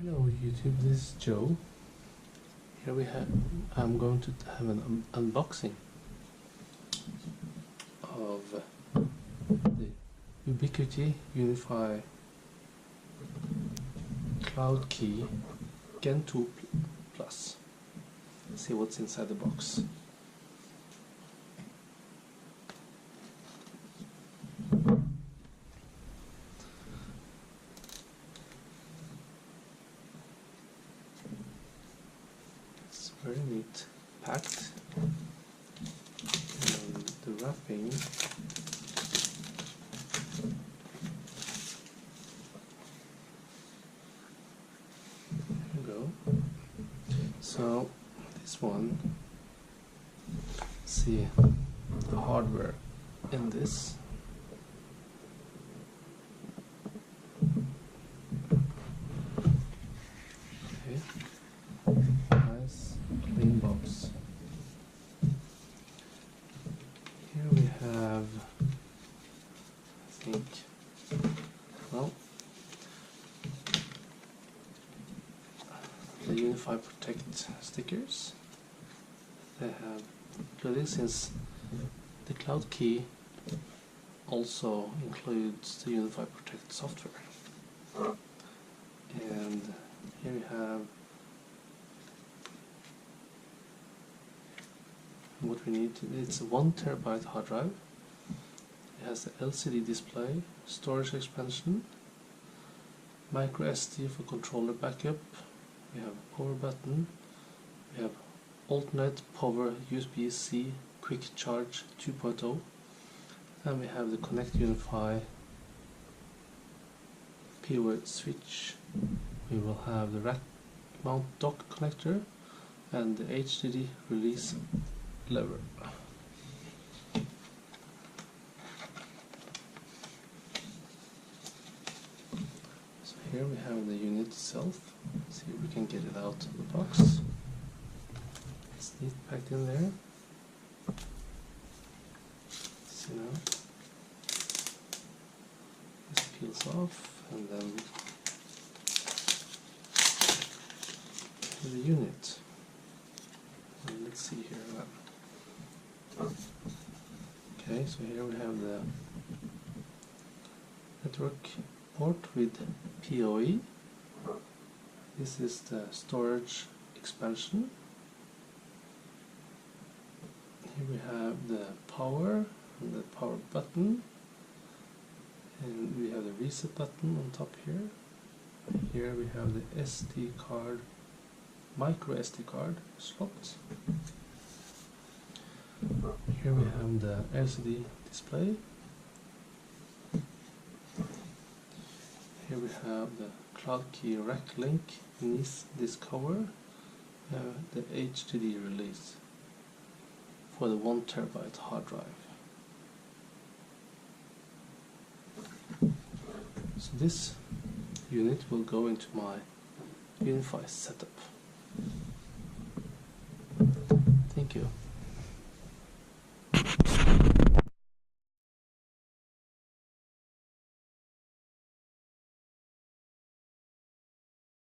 Hello YouTube, this is Joe. Here I'm going to have an unboxing of the Ubiquiti Unifi Cloud Key Gen2 Plus. Let's see what's inside the box. It's very neat packed, and the wrapping there you go. So this one, see the hardware in this. Nice clean box. Here we have, I think, well, the Unifi Protect stickers. They have included, since the Cloud Key also includes the Unifi Protect software. And here we have what we need. It's a 1 terabyte hard drive. It has the LCD display, storage expansion, micro SD for controller backup. We have a power button. We have alternate power USB-C quick charge 2.0, and we have the Connect Unifi POA switch. We will have the rack mount dock connector and the HDD release lever. So here we have the unit itself. Let's see if we can get it out of the box. It's neat packed in there. See now. This peels off, and then the unit. And let's see here. Okay, so here we have the network port with PoE. This is the storage expansion. Here we have the power and the power button, and we have the reset button on top here. Here we have the SD card, micro SD card slot. Here we have the LCD display. Here we have the Cloud Key rack link beneath this cover. The HDD release for the 1 terabyte hard drive. So this unit will go into my Unifi setup. Thank you.